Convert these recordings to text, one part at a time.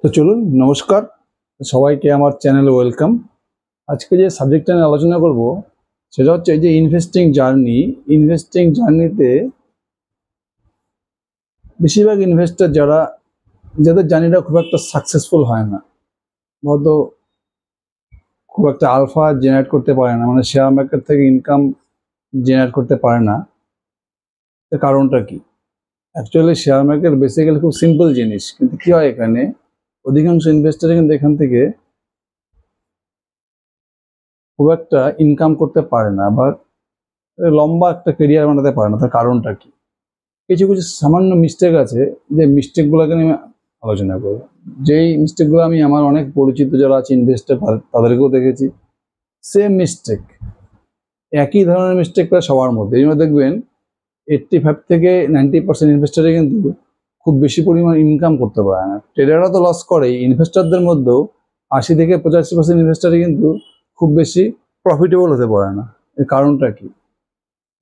তো চলুন, নমস্কার সবাইকে, আমার চ্যানেলে ওয়েলকাম। আজকে যে সাবজেক্টটা নিয়ে আলোচনা করব সেটা হচ্ছে এই যে ইনভেস্টিং জার্নিতে বেশিরভাগ ইনভেস্টর যাদের জার্নিটা খুব একটা সাকসেসফুল হয় না, হয়তো খুব একটা আলফা জেনারেট করতে পারে না, মানে শেয়ার মার্কেট থেকে ইনকাম জেনারেট করতে পারে না। এর কারণটা কি? অ্যাকচুয়ালি শেয়ার মার্কেট বেসিক্যালি খুব সিম্পল জিনিস, কিন্তু কি হয়, এখানে অধিকাংশ ইনভেস্টর কিন্তু এখান থেকে খুব একটা ইনকাম করতে পারে না বা লম্বা একটা কেরিয়ার বানাতে পারে না। তার কারণটা কি? কিছু কিছু সামান্য মিস্টেক আছে, যে মিস্টেকগুলোকে আমি আলোচনা করব। যেই মিস্টেকগুলো আমি আমার অনেক পরিচিত যারা আছে ইনভেস্টর তাদেরকেও দেখেছি। সেম মিস্টেক, একই ধরনের মিস্টেক প্রায় সবার মধ্যে। এই দেখবেন 85 থেকে 90% ইনভেস্টারে কিন্তু খুব বেশি পরিমাণ ইনকাম করতে পারে না। ট্রেডাররা তো লস করেই, ইনভেস্টরদের মধ্যেও 80 থেকে 85% ইনভেস্টারে কিন্তু খুব বেশি প্রফিটেবল হতে পারে না। এর কারণটা কি?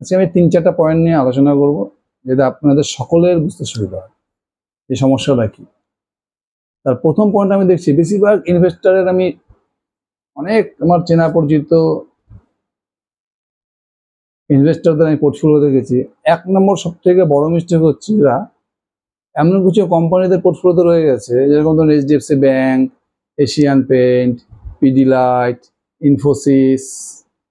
আজকে আমি 3-4টা পয়েন্ট নিয়ে আলোচনা করব, যাতে আপনাদের সকলের বুঝতে সুবিধা হয় এই সমস্যাটা কি। তার প্রথম পয়েন্ট আমি দেখছি, বেশিরভাগ ইনভেস্টারের আমি অনেক আমার চেনা পরিচিত ইনভেস্টরদের আমি পোর্টফোলিও দেখেছি। 1 নম্বর সব থেকে বড় মিস্টেক হচ্ছে, এরা এমন কিছু কোম্পানিদের পোর্টফোলিওতে রয়ে গেছে, যেরকম ধরুন HDFC bank, Asian paint, Pidilite, Infosys,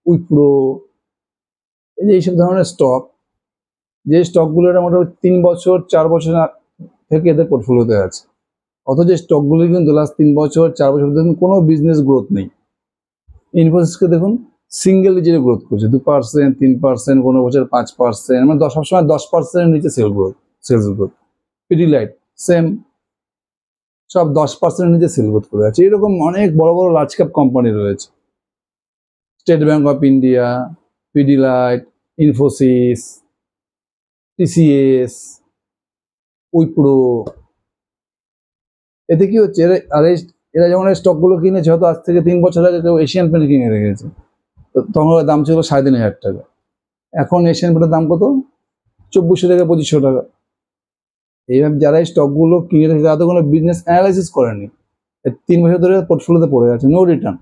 Wipro, এই যে এইসব ধরনের স্টক, যে স্টকগুলো এটা মোটামুটি 3 বছর 4 বছর থেকে এদের পোর্টফোলিওতে আছে। অথচ স্টকগুলো কিন্তু লাস্ট 3 বছর 4 বছর দেখুন কোনো বিজনেস গ্রোথ নেই। ইনফোসিসকে দেখুন সিঙ্গেল ডিজিটে গ্রোথ করছে, 2%, 3%, কোনো বছর 5%, মানে সবসময় 10%-এর নিচে সেলস গ্রোথ। পিডিলাইট সেম, সব 10%-এর নিচে সেল গ্রোথ করে আছে। এরকম অনেক বড় বড় লার্জ ক্যাপ কোম্পানি রয়েছে, state bank of India, Pidilite, Infosys, TCS, Wipro. এতে কি হচ্ছে, এরা যেমন স্টকগুলো কিনেছে, হয়তো আজ থেকে 3 বছর আগে কেউ এশিয়ান পেন্ট কিনে রেখেছে, তখন ওর দাম ছিল 3,500 টাকা। এখন এশিয়ান পেন্টের দাম কত? 2,400 থেকে 2,500 টাকা। এইভাবে যারা এই স্টকগুলো কিনে রেখেছে, তারা তো কোনো বিজনেস অ্যানালাইসিস করেনি, 3 বছর ধরে পোর্টফোলিওতে পড়ে আছে, নো রিটার্ন।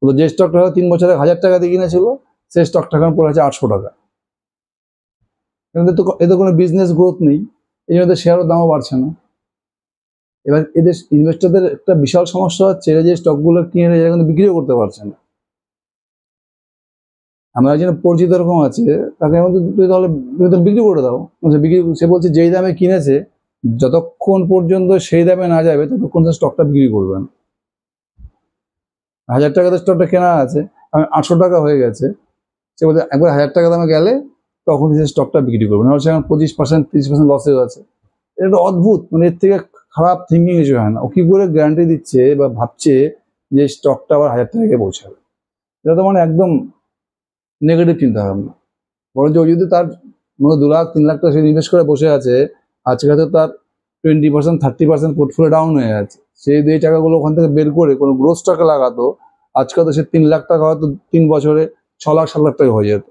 তো যে স্টকটা 3 বছরে 1,000 টাকা দিয়ে কিনেছিল, সেই স্টকটা এখন পড়ে আছে 800 টাকা। এদের কোনো বিজনেস গ্রোথ নেই, এই জন্য শেয়ারের দামও বাড়ছে না। এবার এদের ইনভেস্টরদের একটা বিশাল সমস্যা হচ্ছে, এরা যে স্টকগুলো কিনে এরা কিন্তু বিক্রিও করতে পারছে না। আমরা একজন পরিচিত এরকম আছে, তাকে তাহলে বিক্রি করে দাও, সে বলছে যেই দামে কিনেছে, যতক্ষণ পর্যন্ত সেই দামে না যাবে ততক্ষণ সে স্টকটা বিক্রি করবেন। 1,000 টাকাতে স্টকটা কেনা আছে, 800 টাকা হয়ে গেছে, সে বলছে একবার 1,000 টাকা দামে গেলে তখন সে স্টকটা বিক্রি করবে, নাহলে সেখানে 25% 30% লসেও আছে। এটা অদ্ভুত, মানে এর থেকে খারাপ থিঙ্কিং কিছু হয় না। ও কি করে গ্যারান্টি দিচ্ছে বা ভাবছে যে স্টকটা আবার 1,000 টাকায় পৌঁছাবে? এটা তো মানে একদম নেগেটিভ চিন্তা ভাবনা। বরঞ্চ ও যদি তার 2 লাখ 3 লাখ টাকা সে ইনভেস্ট করে বসে আছে, আজকে হয়তো তার 20% 30% পোর্টফোলিও ডাউন হয়ে আছে, সে যদি এই টাকাগুলো ওখান থেকে বের করে কোনো গ্রোথ স্টকে লাগাতো, আজকে তো সে 3 লাখ টাকা হয়তো 3 বছরে 6 লাখ 7 লাখ টাকা হয়ে যেত।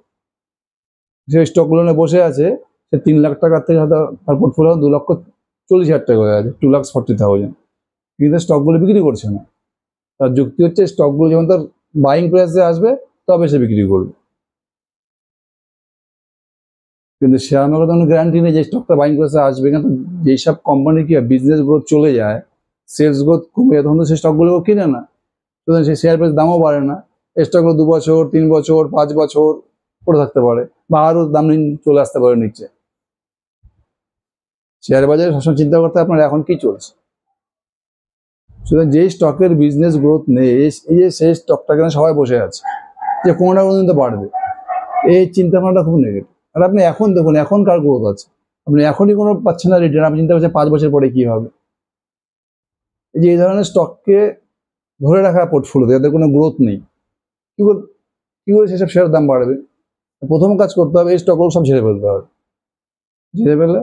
যে স্টকগুলো নিয়ে বসে আছে, সে 3 লাখ টাকার থেকে হয়তো তার পোর্টফোলিও 2,40,000 টাকা হয়ে আছে, 2,40,000। কিন্তু স্টকগুলো বিক্রি করছে না। তার যুক্তি হচ্ছে স্টকগুলো যেমন তার বাইং প্রাইসে আসবে তবে সে বিক্রি করবে। কিন্তু শেয়ার মার্কেট কোনো গ্যারান্টি নেই যে স্টকটা বাইং প্রাইসে আসবে। কিন্তু যেসব কোম্পানি কি বিজনেস গ্রোথ চলে যায়, সেলস গ্রোথ কমে যায়, তখন তো সেই স্টকগুলো কিনে না, সুতরাং সেই শেয়ার প্রাইস দামও বাড়ে না। স্টকগুলো 2 বছর 3 বছর 5 বছর পড়ে থাকতে পারে, বা আরও দাম চলে আসতে পারে নিচে। শেয়ার বাজারে সবসময় চিন্তা করতে আপনার এখন কি চলছে। সুতরাং যেই স্টকের বিজনেস গ্রোথ নেই, এই যে সেই স্টকটা কেন সবাই বসে আছে যে কোনো না কোনো দিন তো বাড়বে, এই চিন্তা ভাবনাটা খুব নেগেটিভ। আর আপনি এখন দেখুন, এখন কার গ্রোথ আছে? আপনি এখনই কোনো পাচ্ছেন না রিটার্ন, আপনি চিন্তা করছেন 5 বছর পরে কি হবে। এই যে এই ধরনের স্টককে ধরে রাখা পোর্টফোলিওতে, যাদের কোনো গ্রোথ নেই, কি করে সেসব শেয়ারের দাম বাড়বে? প্রথম কাজ করতে হবে, এই স্টকগুলো সব ঝেড়ে ফেলতে হবে। ঝেড়ে ফেলে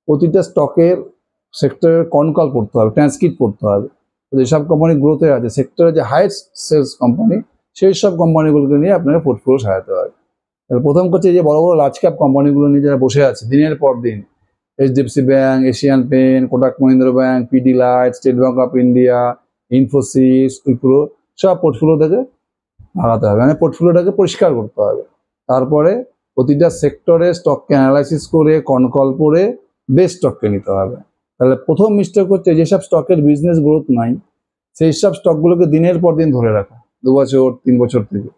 প্রতিটা স্টকের সেক্টরের কনকল পড়তে হবে, ট্রান্সক্রিপ্ট পড়তে হবে। যেসব কোম্পানি গ্রোথে আছে, সেক্টরে যে হাইয়েস্ট সেলস কোম্পানি, সেই সব কোম্পানিগুলোকে নিয়ে আপনাকে পোর্টফোলিও সাজাতে হবে। প্রথম করছে যে বড় বড় লার্জ ক্যাপ কোম্পানিগুলো নিয়ে যারা বসে আছে দিনের পর দিন, HDFC bank, Asian paint, Kotak Mahindra bank, Pidilite, state bank of India, Infosys, Wipro, সব পোর্টফোলিও থেকে ভাগাতে হবে, মানে পোর্টফোলিওটাকে পরিষ্কার করতে হবে। তারপরে প্রতিটা সেক্টরে স্টককে অ্যানালাইসিস করে কনকল করে বেস্ট স্টককে নিতে হবে। তাহলে প্রথম মিস্টেক হচ্ছে যেসব স্টকের বিজনেস গ্রোথ নাই সেই সব স্টকগুলোকে দিনের পর দিন ধরে রাখা, 2 বছর 3 বছর থেকে,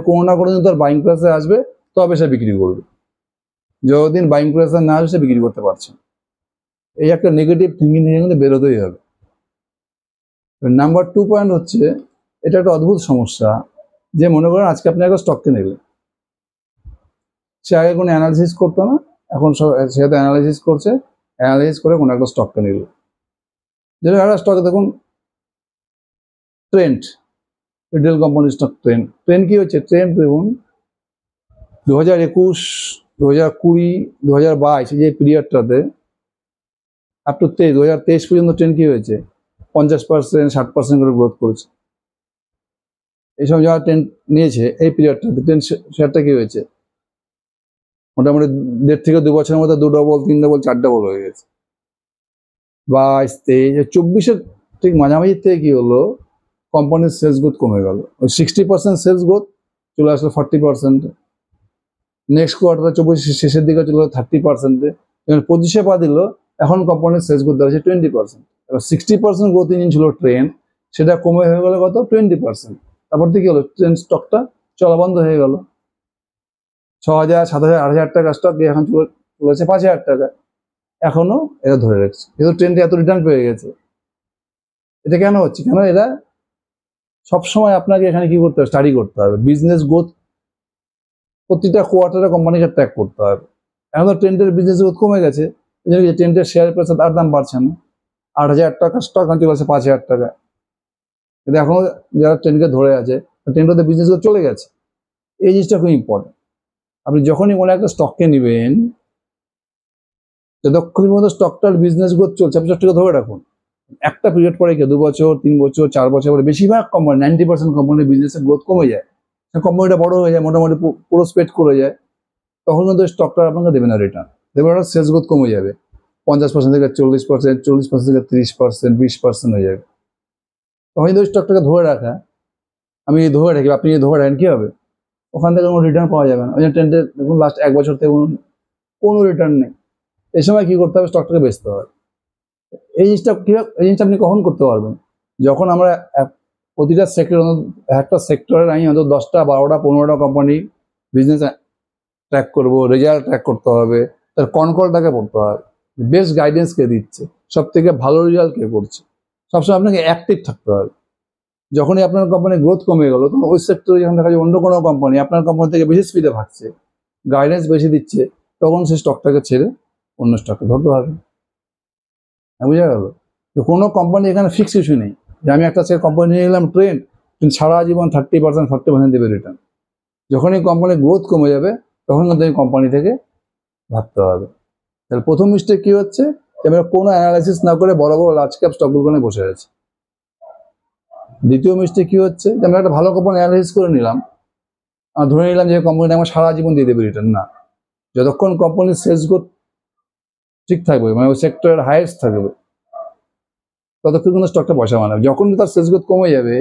কোনো না কোনো দিন তার বাইং প্রেসে আসবে তবে সে বিক্রি করবে, যতদিন বাইং প্রেসে না আসবে সে বিক্রি করতে পারছে না। এই একটা নেগেটিভ থিঙ্কিং থেকে কিন্তু বেরোতেই হবে। নাম্বার 2 পয়েন্ট হচ্ছে, এটা একটা অদ্ভুত সমস্যা, যে মনে করেন আজকে আপনি একটা স্টককে নিলেন, সে আগে কোনো অ্যানালিসিস করতো না, এখন সে তো অ্যানালিসিস করছে, অ্যানালিসিস করে কোনো একটা স্টককে নিল। যেটা একটা স্টকে দেখুন ট্রেন্ড, রিটেল কোম্পানির স্টক ট্রেন্ড কি হচ্ছে, ট্রেন্ড দেখুন 2021, 2020, 2022 যে পিরিয়ডটাতে আপ টু 2023 পর্যন্ত ট্রেন্ড কি হয়েছে, 50%, 60% করে গ্রোথ করেছে। এই সময় যারা ট্রেন্ড নিয়েছে এই পিরিয়ডটাতে ট্রেন্ড শেয়ারটা কি হয়েছে, মোটামুটি 1.5 থেকে 2 বছরের মধ্যে 2 ডবল, 3 ডবল, 4 ডবল হয়ে গেছে। 22, 23, 24-এর ঠিক মাঝামাঝি থেকে কি হলো, কোম্পানির সেলস গ্রোথ কমে গেল, ওই 60% সেলস গ্রোথ চলে আসলো 40%। নেক্সট কোয়ার্টারে 24 শেষের দিকে চলে গেলো 30%, যখন 25-এ পা দিল এখন কোম্পানির সেলস গ্রোথ দাঁড়িয়েছে 20%। এবার 60% গ্রোথ ইঞ্জিন ছিল ট্রেন্ড, সেটা কমে হয়ে গেল কত, 20%। তারপর থেকে কি হলো, ট্রেন্ড স্টকটা চলা বন্ধ হয়ে গেল। 6,000, 7,000, 8,000 টাকা স্টক এখন চলেছে 5,000 টাকা, এখনো এরা ধরে রাখছে, কিন্তু ট্রেন্ডে এত রিটার্ন পেয়ে গেছে। এটা কেন হচ্ছে, কেন এরা সবসময় আপনাকে এখানে কি করতে হবে, স্টাডি করতে হবে, বিজনেস গ্রোথ প্রতিটা কোয়ার্টারে কোম্পানিকে ট্র্যাক করতে হবে। এখন তো ট্রেন্ডের বিজনেস গ্রোথ কমে গেছে, ট্রেন্ডের শেয়ার প্রাইস তার দাম বাড়ছে না, 8,000 টাকা স্টক এখন চলে আসে 5,000 টাকা, কিন্তু এখনো যারা ট্রেন্ডকে ধরে আছে ট্রেন্ডে বিজনেস গ্রোথ চলে গেছে। এই জিনিসটা খুব ইম্পর্টেন্ট। আপনি যখনই কোনো একটা স্টককে নেবেন, যতক্ষণ পর্যন্ত স্টকটার বিজনেস গ্রোথ চলছে আপনি স্টকটাকে ধরে রাখুন। একটা পিরিয়ড পরে কি 2 বছর, 3 বছর, 4 বছর পরে বেশিরভাগ কোম্পানি 90% কোম্পানির বিজনেসের গ্রোথ কমে যায়, কোম্পানিটা বড় হয়ে যায়, মোটামুটি পুরো স্পেড করে যায়, তখন কিন্তু স্টকটা আপনাকে দেবে না রিটার্ন, দেবে না, সেলস গ্রোথ কমে যাবে, 50% থেকে 40%, 40% থেকে 30%, 20% হয়ে যাবে। তখন যদি স্টকটাকে ধরে রাখা, আমি ধরে রাখি, আপনি যদি ধরে রাখেন কি হবে, ওখান থেকে কোনো রিটার্ন পাওয়া যাবে না। ওই জন্য ট্রেন্ডে দেখুন লাস্ট 1 বছর থেকে কোনো রিটার্ন নেই। এই সময় কি করতে হবে, স্টকটাকে বেচতে হবে। এই জিনিসটা আপনি কখন করতে পারবেন, যখন আমরা প্রতিটা সেক্টর, একটা সেক্টরের আমি অন্তত 10টা, 12টা, 15টা কোম্পানি বিজনেস ট্র্যাক করবো, রেজাল্ট ট্র্যাক করতে হবে, তার কনকলটাকে পড়তে হবে, বেস্ট গাইডেন্স কে দিচ্ছে, সব থেকে ভালো রেজাল্ট কে করছে, সবসময় আপনাকে অ্যাক্টিভ থাকতে হবে। যখনই আপনার কোম্পানির গ্রোথ কমে গেল তখন ওই সেক্টরে যখন দেখা যায় অন্য কোনো কোম্পানি আপনার কোম্পানি থেকে বেশি স্পিডে ভাগছে, গাইডেন্স বেশি দিচ্ছে, তখন সেই স্টকটাকে ছেড়ে অন্য স্টককে ধরতে হবে। বুঝা গেল, কোনো কোম্পানি এখানে ফিক্স কিছু নেই যে আমি একটা কোম্পানি নিয়ে গেলাম ট্রেন্ড, সারা জীবন 30%, 40% দেবে রিটার্ন। যখনই কোম্পানির গ্রোথ কমে যাবে তখন কিন্তু এই কোম্পানি থেকে ভাবতে হবে। তাহলে প্রথম মিস্টেক কি হচ্ছে, আমরা কোনো অ্যানালাইসিস না করে বড় বড় লার্জ ক্যাপ স্টকগুলো নিয়ে বসে আছি। দ্বিতীয় মিস্টেক কি হচ্ছে, যে আমরা একটা ভালো কোম্পানি অ্যানালাইসিস করে নিলাম, ধরে নিলাম যে কোম্পানিটা আমার সারা জীবন দিয়ে দেবে রিটার্ন। না, যতক্ষণ কোম্পানির সেলস গ্রোথ ঠিক থাকবে, মানে ওই সেক্টরের হাইয়েস্ট থাকবে, ততক্ষণ কিন্তু স্টকটা পয়সা বানাবে। যখন তার সেলস গ্রোথ কমে যাবে,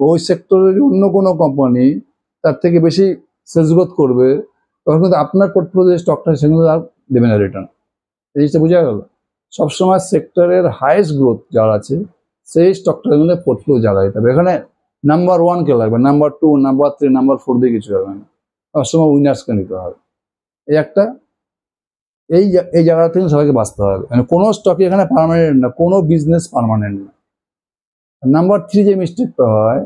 ওই সেক্টরের অন্য কোনো কোম্পানি তার থেকে বেশি সেলস গ্রোথ করবে, তখন কিন্তু আপনার পোর্টফোলিও স্টকটা সেগুলো আর দেবে না রিটার্ন। এই জিনিসটা বোঝা গেল। সবসময় সেক্টরের হাইয়েস্ট গ্রোথ যারা আছে সেই স্টকটা কিন্তু পোর্টফোলিও জায়গা দিতে হবে। এখানে নাম্বার 1 কে লাগবে, নাম্বার 2, নাম্বার 3, নাম্বার 4 দিয়ে কিছু হবে না, সবসময় উইনার্সকে নিতে হবে। এই একটা এই জায়গা থেকে সবাইকে বাঁচতে হবে, মানে কোনো স্টকই এখানে পার্মানেন্ট না, কোনো বিজনেস পার্মানেন্ট না। নাম্বার 3 যে মিস্টেকটা হয়,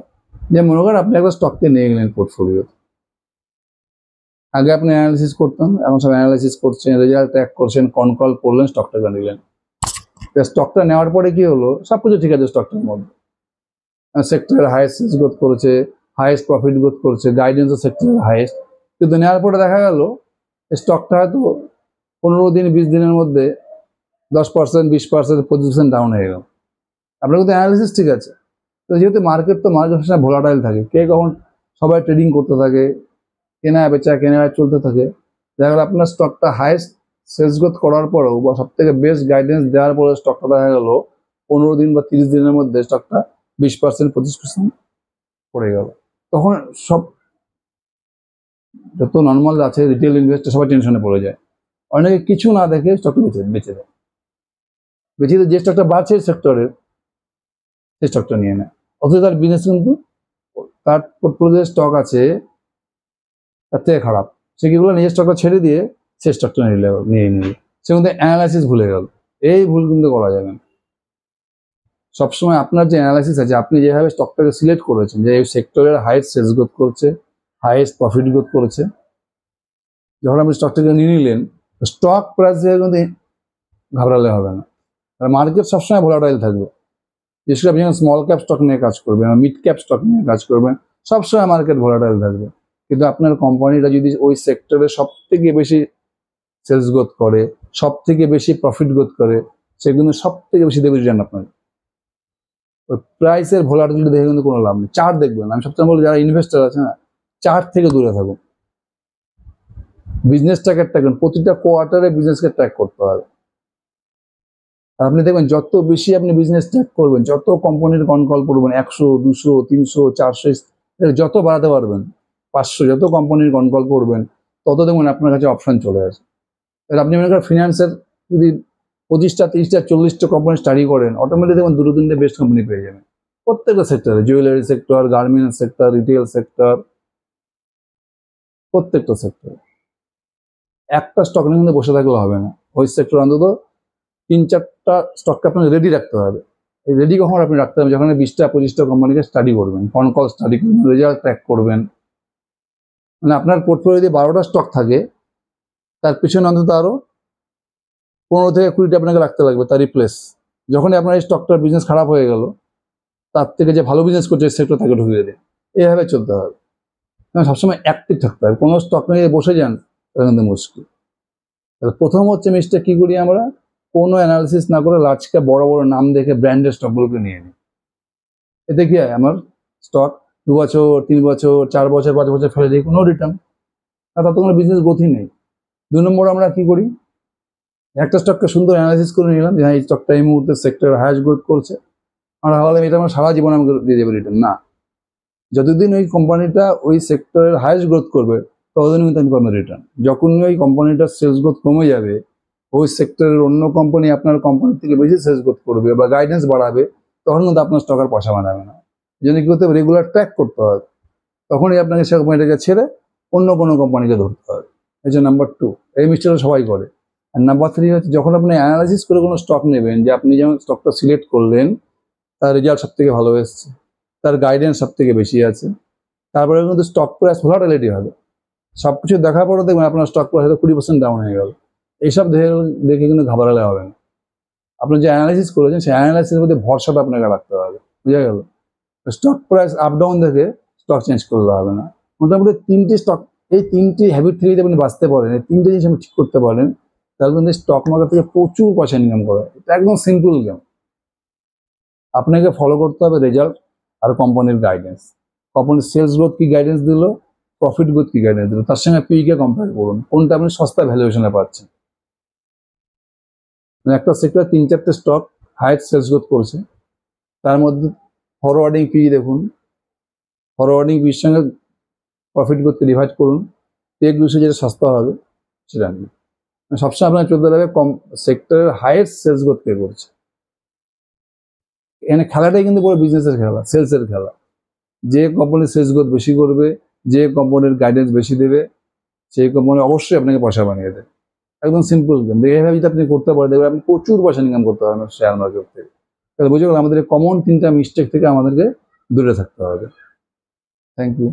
যে মনে করেন আপনি একটা স্টককে নিয়ে গেলেন পোর্টফোলিও, আগে আপনি অ্যানালিসিস করতেন, এখন সব অ্যানালিসিস করছেন, রেজাল্ট ট্র্যাক করছেন, কনকল করলেন, স্টকটাকে নিলেন। স্টকটা নেওয়ার পরে কি হলো, সবকিছু ঠিক আছে, স্টকটার মধ্যে সেক্টরের হাইয়েস্ট সেলস গ্রোথ করেছে, হাইয়েস্ট প্রফিট গ্রোথ করেছে, গাইডেন্সও সেক্টরের হাইয়েস্ট, কিন্তু নেওয়ার পরে দেখা গেল স্টকটা হয়তো 15 দিন 20 দিনের মধ্যে 10%, 20%, 25% ডাউন হয়ে গেল। আপনার কিন্তু অ্যানালিসিস ঠিক আছে, তো যেহেতু মার্কেট ভোলাটাইল থাকে, কে কখন সবাই ট্রেডিং করতে থাকে, কেনা বেচা চলতে থাকে, দেখা গেল আপনার স্টকটা হাইয়েস্ট সেলস গ্রোথ করার পরেও বা সব থেকে বেস্ট গাইডেন্স দেওয়ার পরে স্টকটা দেখা গেল 15 দিন বা 30 দিনের মধ্যে স্টকটা 20% 25% পড়ে গেল। তখন সব যত নর্মাল আছে রিটেল ইনভেস্টর সবাই টেনশনে পড়ে যায়, অনেকে কিছু না দেখে স্টকটা বেঁচে দেয়। বেঁচে দিয়ে যে স্টকটা বাড়ছে সেক্টরের সেই স্টকটা নিয়ে নেয়, অথচ তার বিজনেস কিন্তু তার পোর্টফোলিওতে স্টক আছে তার থেকে খারাপ। সে কিগুলো নিজের স্টকটা ছেড়ে দিয়ে সে স্টকটা নিয়ে নিল, সে কিন্তু অ্যানালাইসিস ভুলে গেল। এই ভুল কিন্তু করা যাবে না। সবসময় আপনার যে অ্যানালাইসিস আছে, আপনি যেভাবে স্টকটাকে সিলেক্ট করেছেন যে এই সেক্টরের হাইয়েস্ট সেলস গ্রোথ করছে, হাইয়েস্ট প্রফিট গ্রোথ করেছে, যখন আপনি স্টকটাকে নিয়ে নিলেন স্টক প্রাইস থেকে কিন্তু ঘাবড়ালে হবে না। আর মার্কেট সবসময় ভোলাটাইল থাকবে, বিশেষ করে আপনি যখন স্মল ক্যাপ স্টক নিয়ে কাজ করবেন বা মিড ক্যাপ স্টক নিয়ে কাজ করবেন, সবসময় মার্কেট ভোলাটাইল থাকবে। কিন্তু আপনার কোম্পানিটা যদি ওই সেক্টরে সব থেকে বেশি সেলস গ্রোথ করে, সব থেকে বেশি প্রফিট গ্রোথ করে, সে কিন্তু সব থেকে বেশি দেবে রিটার্ন আপনার। ওই প্রাইসের ভোলাটিলিটি দেখে কিন্তু কোনো লাভ নেই। চার্ট দেখবেন, আমি সবসময় বলি যারা ইনভেস্টার আছে না, চার্ট থেকে দূরে থাকুন। বিজনেসটাকে ট্র্যাক করুন, প্রতিটা কোয়ার্টারে বিজনেসকে ট্র্যাক করতে হবে। আর আপনি দেখবেন যত বেশি আপনি বিজনেস ট্র্যাক করবেন, যত কোম্পানির কল করবেন 100, 200, 300, 400 যত বাড়াতে পারবেন, 500 যত কোম্পানির কল করবেন, তত দেখবেন আপনার কাছে অপশন চলে আসে। এবার আপনি মনে করেন ফিনান্সের যদি 25টা, 30টা, 40টা কোম্পানি স্টাডি করেন, অটোমেটিক দেখবেন 2-3টে বেস্ট কোম্পানি পেয়ে যাবেন প্রত্যেকটা সেক্টরে, jewellery sector, garments sector, retail sector, প্রত্যেকটা সেক্টরে। একটা স্টক নিয়ে কিন্তু বসে থাকলে হবে না, ওই সেক্টর অন্তত 3-4টা স্টককে আপনাকে রেডি রাখতে হবে। এই রেডি কখন আপনি রাখতে হবে? যখন 20টা 25টা কোম্পানিকে স্টাডি করবেন, কল স্টাডি করবেন, রেজাল্ট ট্র্যাক করবেন। মানে আপনার পোর্টফোলিও যদি 12টা স্টক থাকে, তার পিছনে অন্তত আরো 15 থেকে 20টা আপনাকে রাখতে লাগবে তার রিপ্লেস। যখনই আপনার এই স্টকটার বিজনেস খারাপ হয়ে গেল, তার থেকে যে ভালো বিজনেস করছে সেক্টর তাকে ঢুকিয়ে দেয়। এইভাবে চলতে হবে, সবসময় অ্যাক্টিভ থাকতে হবে। কোনো স্টক নিয়ে বসে যান তাহলে কিন্তু মুশকিল। তাহলে প্রথম হচ্ছে মিস্টেক কি করি আমরা, কোনো অ্যানালিসিস না করে লার্জ ক্যাপ বড় বড় নাম দেখে ব্র্যান্ডেড স্টকগুলোকে নিয়ে নিই। এতে কি হয়, আমার স্টক 2 বছর, 3 বছর, 4 বছর, 5 বছর ফেলে দিই, কোনো রিটার্ন, আর তার তো কোনো বিজনেস গ্রোথই নেই। 2 নম্বর আমরা কি করি, একটা স্টককে সুন্দর অ্যানালাইসিস করে নিলাম যে হ্যাঁ এই স্টকটা এই মুহূর্তে সেক্টর হাইয়েস্ট গ্রোথ করছে, আমরা ভাবলাম এটা আমার সারা জীবন আমাকে দিয়ে দেবে রিটার্ন। না, যতদিন ওই কোম্পানিটা ওই সেক্টরের হাইয়েস্ট গ্রোথ করবে ততদিন কিন্তু আমি পাবো রিটার্ন। যখনই ওই কোম্পানিটার সেলস গ্রোথ কমে যাবে, ওই সেক্টরের অন্য কোম্পানি আপনার কোম্পানির থেকে বেশি সেলস গ্রোথ করবে বা গাইডেন্স বাড়াবে, তখন কিন্তু আপনার স্টক আর পয়সা বানাবে না। এই জন্য কি করতে হবে, রেগুলার ট্র্যাক করতে হবে। তখনই আপনাকে সে কোম্পানিটাকে ছেড়ে অন্য কোনো কোম্পানিকে ধরতে হবে। এই যে নাম্বার 2, এই মিস্টেকটা সবাই করে। আর নাম্বার 3 হচ্ছে যখন আপনি অ্যানালাইসিস করে কোনো স্টক নেবেন, যে আপনি যেমন স্টকটা সিলেক্ট করলেন, তার রেজাল্ট সব থেকে ভালো এসছে, তার গাইডেন্স সব থেকে বেশি আছে, তারপরে কিন্তু স্টক প্রাইস ভোলাটিলিটি হবে। সব কিছু দেখার পরে দেখবেন আপনার স্টক প্রাইস হয়তো 20% ডাউন হয়ে গেল। এইসব দেখে কিন্তু ঘাবড়ালে হবে না। আপনি যে অ্যানালাইসিস করেছেন সেই অ্যানালাইসিসের মধ্যে ভরসাটা আপনাকে রাখতে হবে, বুঝা গেল? স্টক প্রাইস আপ ডাউন দেখে স্টক চেঞ্জ করলে হবে না। মোটামুটি 3টে স্টক, এই 3টি হ্যাবিট থেকে যদি আপনি বাঁচতে পারেন, এই 3টে জিনিস আপনি ঠিক করতে পারেন, তাহলে কিন্তু স্টক মার্কেট থেকে প্রচুর পয়সা ইনকাম করা। এটা একদম সিম্পল গেম। আপনাকে ফলো করতে হবে রেজাল্ট আর কোম্পানির গাইডেন্স। কোম্পানির সেলস গ্রোথ কি গাইডেন্স দিল, প্রফিট গ্রোথ কি গাইডেন্স দিল, তার সঙ্গে পিইকে কম্পেয়ার করুন, কোনটা আপনি সস্তা ভ্যালুয়েশনে পাচ্ছেন। একটা সেক্টরে 3-4টে স্টক হাইয়েস্ট সেলস গ্রোথ করছে, তার মধ্যে ফরওয়ার্ডিং পি দেখুন, ফরওয়ার্ডিং পির সঙ্গে প্রফিট গ্রোথকে ডিভাইড করুন, টেক বিষয়ে যেটা সস্তা হবে সেটা নিন। সবসময় আপনার চলতে হবে কম সেক্টরের হাইয়েস্ট সেলস গ্রোথ কে করছে। এখানে খেলাটাই কিন্তু পুরো বিজনেসের খেলা, সেলসের খেলা। যে কোম্পানির সেলস গ্রোথ বেশি করবে, যে কোম্পানির গাইডেন্স বেশি দেবে, সেই কোম্পানি অবশ্যই আপনাকে পয়সা বানিয়ে দেবে। একদম সিম্পল গেম। দেখে এভাবে যদি আপনি করতে পারেন, দেখবেন আপনি প্রচুর পয়সা ইনকাম করতে পারবেন শেয়ার মার্কেট থেকে। তাহলে বুঝে গেল আমাদের কমন 3টা মিস্টেক থেকে আমাদেরকে দূরে থাকতে হবে। Thank you.